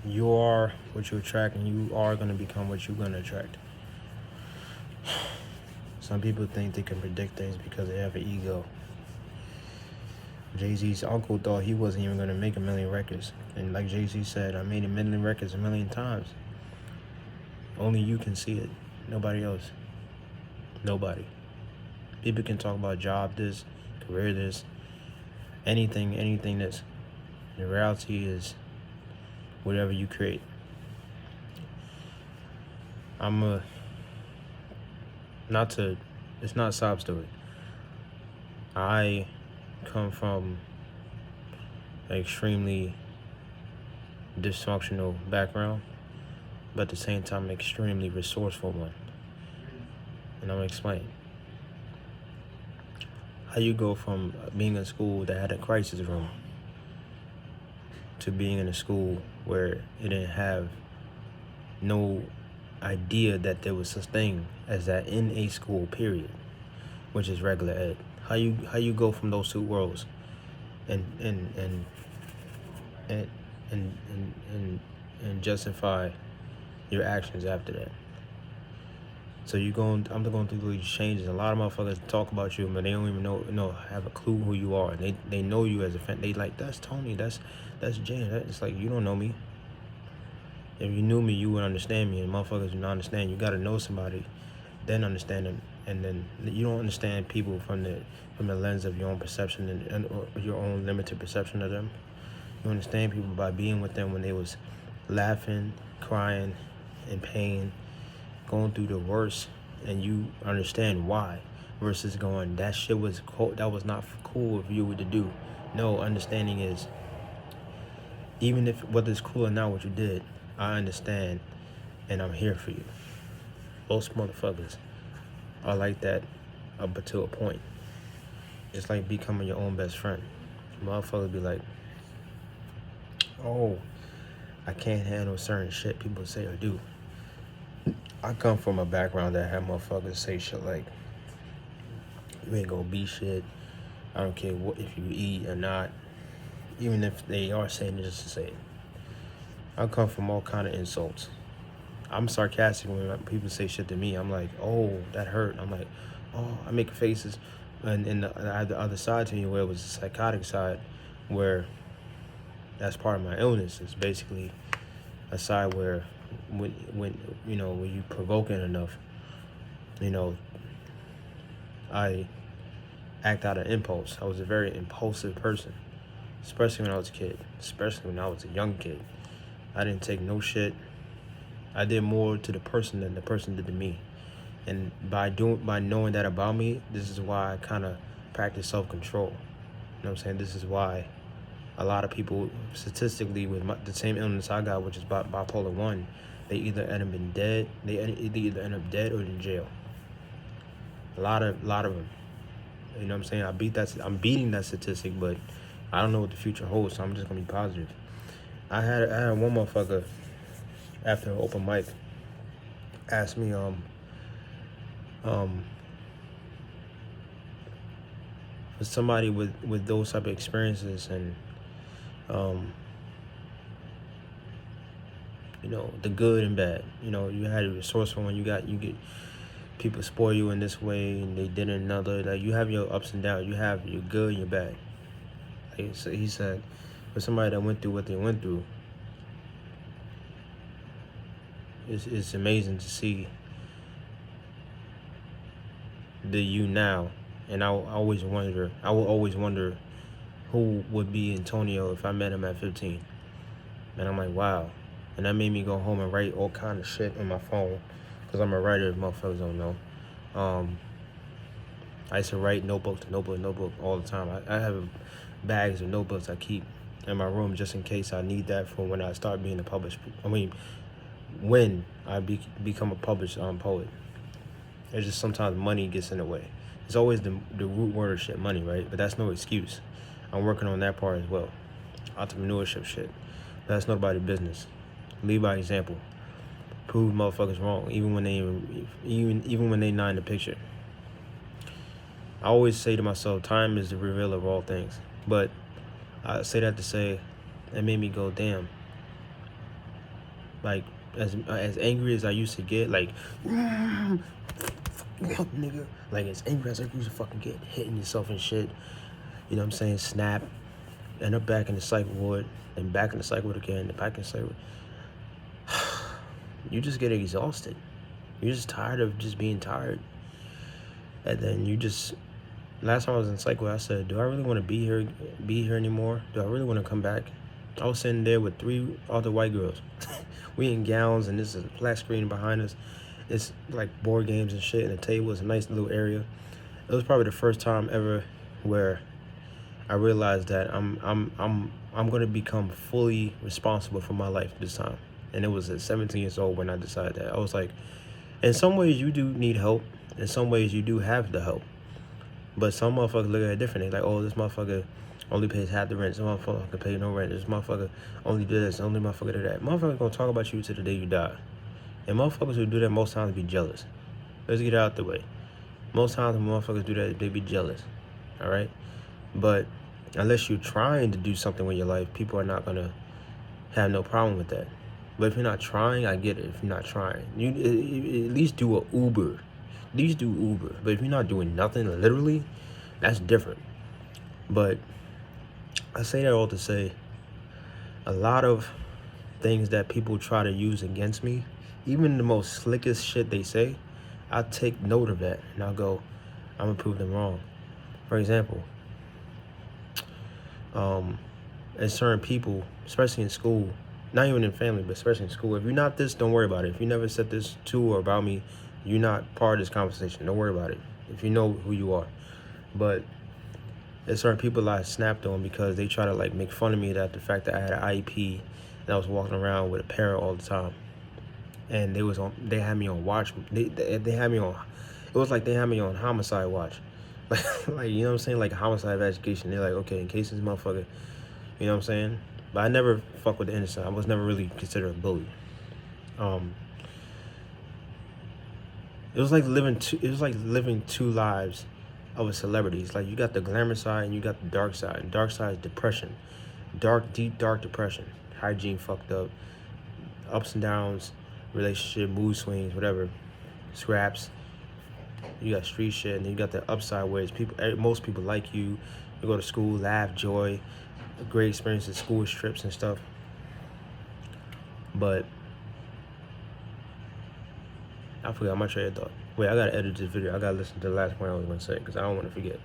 You are what you attract, and you are going to become what you're going to attract. Some people think they can predict things because they have an ego. Jay-Z's uncle thought he wasn't even going to make a million records. And like Jay-Z said, I made a million records a million times. Only you can see it. Nobody else. Nobody. People can talk about job this, career this, anything this. The reality is whatever you create. It's not a sob story. I come from an extremely dysfunctional background, but at the same time, an extremely resourceful one. And I'm gonna explain. How you go from being in a school that had a crisis room to being in a school where it didn't have no idea that there was such thing as that in a school, period, which is regular ed. How you go from those two worlds and and and and justify your actions after that. So I'm going through these changes. A lot of motherfuckers talk about you, but they don't even have a clue who you are. They know you as a fan. They like, that's Tony, that's Jay. It's like, you don't know me. If you knew me, you would understand me, and motherfuckers do not understand. You got to know somebody, then understand them, and then you don't understand people from the lens of your own perception and or your own limited perception of them. You understand people by being with them when they was laughing, crying, in pain, going through the worst, and you understand why, versus going, that shit was cool, that was not cool of you to do. No, understanding is, even if whether it's cool or not what you did, I understand, and I'm here for you. Most motherfuckers are like that up to a point. It's like becoming your own best friend. Motherfuckers be like, oh, I can't handle certain shit people say or do. I come from a background that had motherfuckers say shit like, you ain't gonna be shit. I don't care what if you eat or not. Even if they are saying it just to say it. I come from all kind of insults. I'm sarcastic when people say shit to me. I'm like, oh, that hurt. I'm like, oh, I make faces. And I have the other side to me where it was the psychotic side, where that's part of my illness. It's basically a side where when you provoking enough, I act out of impulse. I was a very impulsive person, especially when I was a kid, especially when I was a young kid. I didn't take no shit. I did more to the person than the person did to me. And by knowing that about me, this is why I kind of practice self-control. You know what I'm saying? This is why a lot of people, statistically, with the same illness I got, which is bipolar 1, they either end up dead. They either end up dead or in jail. A lot of them. You know what I'm saying? I'm beating that statistic, but I don't know what the future holds, so I'm just gonna be positive. I had one motherfucker after an open mic ask me for somebody with those type of experiences and the good and bad. You had a resourceful one. You get people spoil you in this way and they did in another. Like, you have your ups and downs. You have your good and your bad. Like, so he said, for somebody that went through what they went through, it's amazing to see the you now. And I will always wonder who would be Antonio if I met him at 15. And I'm like, wow. And that made me go home and write all kind of shit on my phone, because I'm a writer, if motherfuckers don't know. I used to write notebook to notebook all the time. I have bags of notebooks I keep in my room just in case I need that for when I start being a published. When I become a published poet. It's just sometimes money gets in the way. It's always the root word of shit, money, right? But that's no excuse. I'm working on that part as well. Entrepreneurship shit. That's nobody's business. Lead by example. Prove motherfuckers wrong, even when they not in the picture. I always say to myself, time is the reveal of all things. But I say that to say, it made me go, damn. Like, as angry as I used to get, like, nigga, like as angry as I used to fucking get, hitting yourself and shit. You know what I'm saying? Snap, end up back in the psych ward, and back in the psych ward again, and back in the psych ward. You just get exhausted. You're just tired of just being tired. And then you just, last time I was in psych ward, I said, do I really want to be here anymore? Do I really want to come back? I was sitting there with 3 other white girls. We in gowns, and this is a flat screen behind us. It's like board games and shit, and the table is a nice little area. It was probably the first time ever where I realized that I'm gonna become fully responsible for my life this time. And it was at 17 years old when I decided that. I was like, in some ways you do need help. In some ways you do have the help. But some motherfuckers look at it differently. Like, oh, this motherfucker only pays half the rent. Some motherfucker can pay no rent. This motherfucker only do this. Only motherfucker do that. Motherfuckers gonna talk about you to the day you die. And motherfuckers who do that most times be jealous. Let's get it out the way. Most times when motherfuckers do that, they be jealous. All right? But unless you're trying to do something with your life, people are not gonna have no problem with that. But if you're not trying, I get it. If you're not trying, you at least do a Uber. At least do Uber. But if you're not doing nothing, literally, that's different. But I say that all to say, a lot of things that people try to use against me, even the most slickest shit they say, I take note of that and I'll go, I'm gonna prove them wrong. For example, as certain people, especially in school, not even in family, but especially in school, if you're not this, don't worry about it. If you never said this to or about me, you're not part of this conversation. Don't worry about it. If you know who you are. But there's certain people I snapped on because they try to like make fun of me that the fact that I had an IEP and I was walking around with a parent all the time. And they had me on watch. They had me on, it was like they had me on homicide watch. Like, you know what I'm saying? Like homicide investigation. They're like, okay, in case this motherfucker, you know what I'm saying? But I never fuck with the innocent. I was never really considered a bully. It was like living two lives of a celebrity. It's like you got the glamour side and you got the dark side. And dark side is depression. Deep, dark depression. Hygiene fucked up. Ups and downs, relationship, mood swings, whatever. Scraps. You got street shit, and then you got the upside where it's most people like you. You go to school, laugh, joy, great experiences, school trips and stuff. But I forgot my train of thought. Wait, I gotta edit this video. I gotta listen to the last point I was gonna say because I don't want to forget.